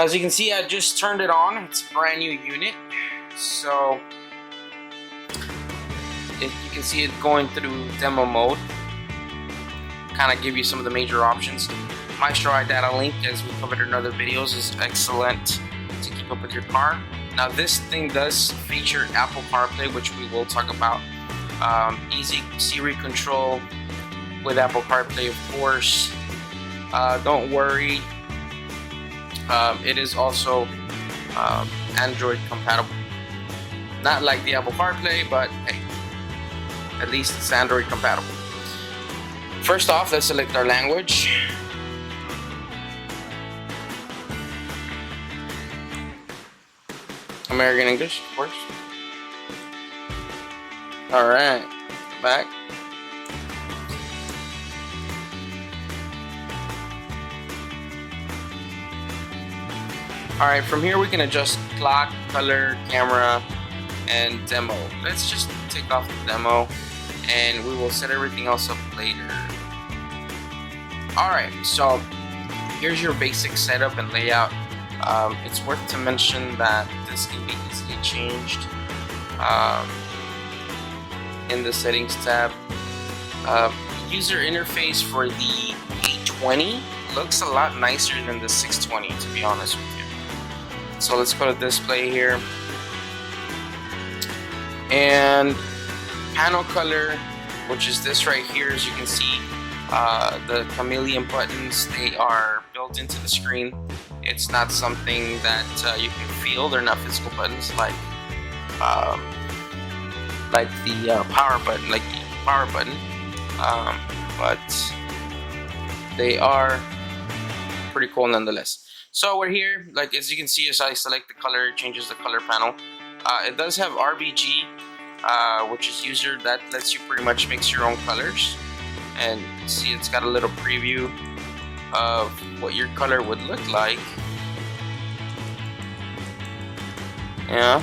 As you can see, I just turned it on. It's a brand new unit. So you can see it going through demo mode. Kind of give you some of the major options. Maestro iData Link, as we covered in other videos, is excellent to keep up with your car. Now this thing does feature Apple CarPlay, which we will talk about. Easy Siri control with Apple CarPlay, of course. Don't worry, it is also Android compatible. Not like the Apple CarPlay, but hey, at least it's Android compatible. First off, let's select our language. American English, of course. Alright, back. Alright, from here we can adjust clock, color, camera, and demo. Let's just take off the demo and we will set everything else up later. Alright, so here's your basic setup and layout. It's worth to mention that this can be easily changed in the settings tab. User interface for the 820 looks a lot nicer than the 620, to be honest with you. So let's go to display here, and panel color, which is this right here. As you can see, the chameleon buttons, they are built into the screen. It's not something that you can feel. They're not physical buttons like the power button, but they are pretty cool nonetheless. So we're here, like as you can see, as I select the color, it changes the color panel. It does have RGB, which is user, that lets you pretty much mix your own colors. And see, it's got a little preview of what your color would look like. Yeah,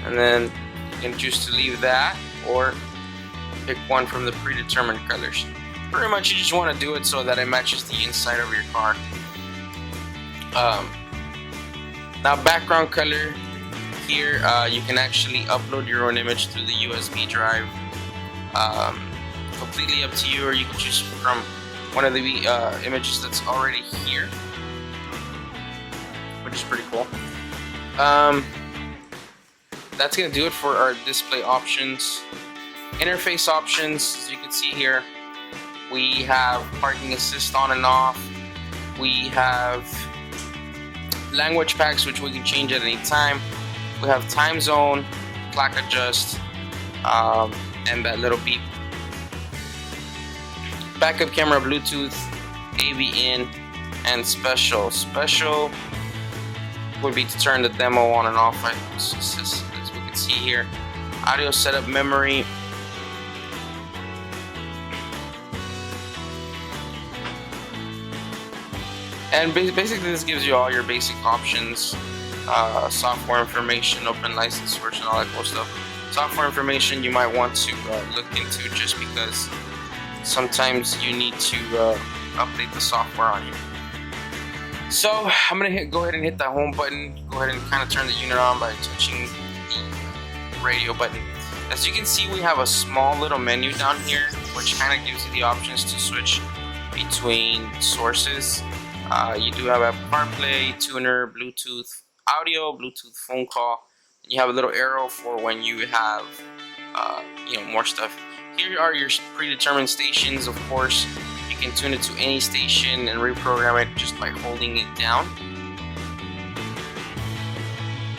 and then you can choose to leave that or pick one from the predetermined colors. Pretty much you just want to do it so that it matches the inside of your car. Now background color here, you can actually upload your own image through the USB drive. Completely up to you, or you can choose from one of the images that's already here, which is pretty cool. That's gonna do it for our display options. Interface options, as you can see here, we have parking assist on and off. We have language packs, which we can change at any time. We have time zone, clock adjust, and that little beep. Backup camera, Bluetooth, AV in, and special. Special would be to turn the demo on and off, as we can see here. Audio setup, memory. And basically this gives you all your basic options. Software information, open license source, and all that cool stuff. Software information you might want to look into, just because sometimes you need to update the software on you. So I'm gonna go ahead and hit that home button. Go ahead and kind of turn the unit on by touching the radio button. As you can see, we have a small little menu down here, which kind of gives you the options to switch between sources. You do have a CarPlay, tuner, Bluetooth audio, Bluetooth phone call, and you have a little arrow for when you have more stuff. Here are your predetermined stations. Of course, you can tune it to any station and reprogram it just by holding it down,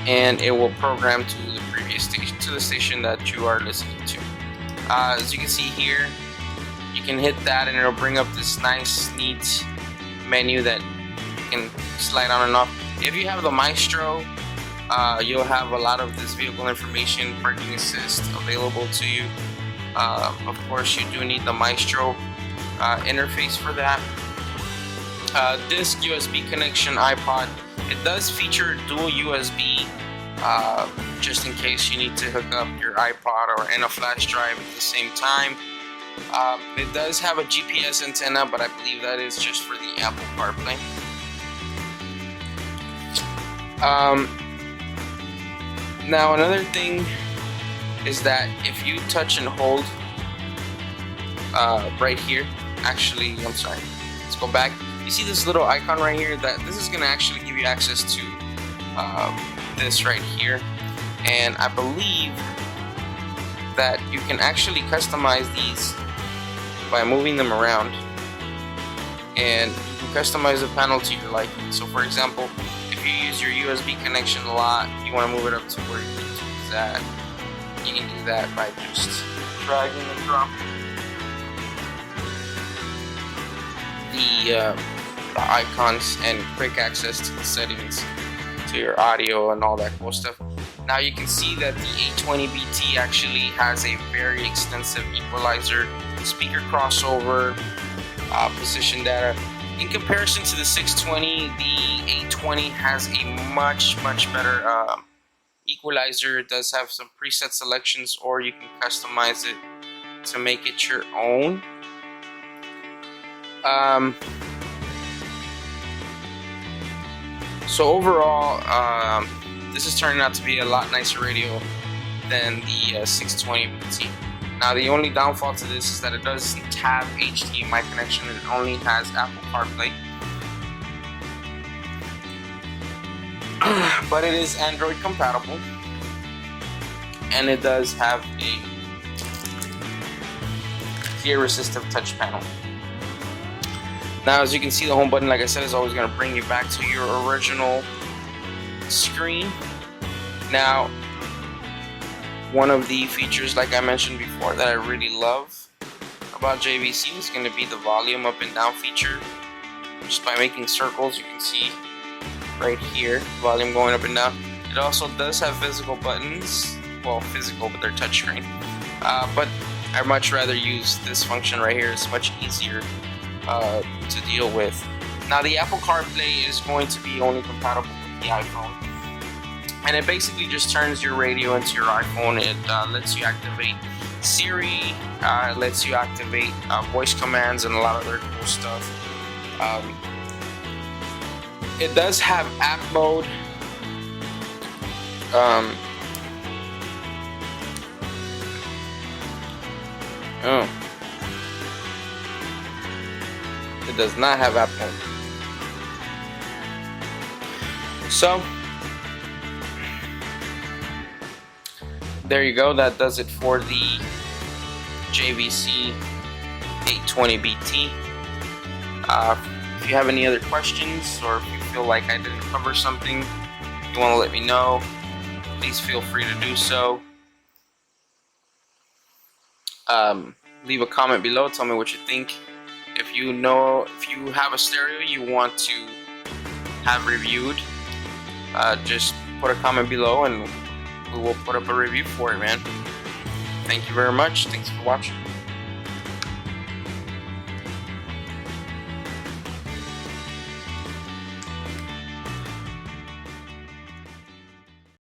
and it will program to the previous station, to the station that you are listening to. As you can see here, you can hit that and it'll bring up this nice, neat menu that you can slide on and off. If you have the Maestro, you'll have a lot of this vehicle information, parking assist available to you. Of course, you do need the Maestro interface for that. Disc USB connection, iPod. It does feature dual USB, just in case you need to hook up your iPod or in a flash drive at the same time. It does have a GPS antenna, but I believe that is just for the Apple CarPlay. Now another thing is that if you touch and hold right here, actually, I'm sorry, let's go back. You see this little icon right here? That this is going to actually give you access to this right here, and I believe that you can actually customize these by moving them around, and you can customize the panel to your liking. So for example, if you use your USB connection a lot, you want to move it up to where you need to use that, you can do that by just dragging and dropping the icons and quick access to the settings, to your audio and all that cool stuff. Now you can see that the 820bt actually has a very extensive equalizer, speaker crossover, position data. In comparison to the 620, the 820 has a much better equalizer. It does have some preset selections, or you can customize it to make it your own. So overall, this is turning out to be a lot nicer radio than the 620bt. Now the only downfall to this is that it doesn't have HDMI connection, it only has Apple CarPlay. But it is Android compatible, and it does have a tear resistive touch panel. Now as you can see, the home button, like I said, is always going to bring you back to your original screen. Now one of the features, like I mentioned before, that I really love about JVC is going to be the volume up and down feature. Just by making circles, you can see right here volume going up and down. It also does have physical buttons, well, physical, but they're touchscreen. But I much rather use this function right here. It's much easier to deal with. Now the Apple CarPlay is going to be only compatible with the iPhone, and it basically just turns your radio into your iPhone. It lets you activate Siri, lets you activate voice commands and a lot of other cool stuff. It does have app mode. It does not have app mode. So there you go. That does it for the JVC 820bt. If you have any other questions, or if you feel like I didn't cover something, you want to let me know, please feel free to do so. Leave a comment below. Tell me what you think. If you have a stereo you want to have reviewed, just put a comment below and we will put up a review for it, man. Thank you very much. Thanks for watching.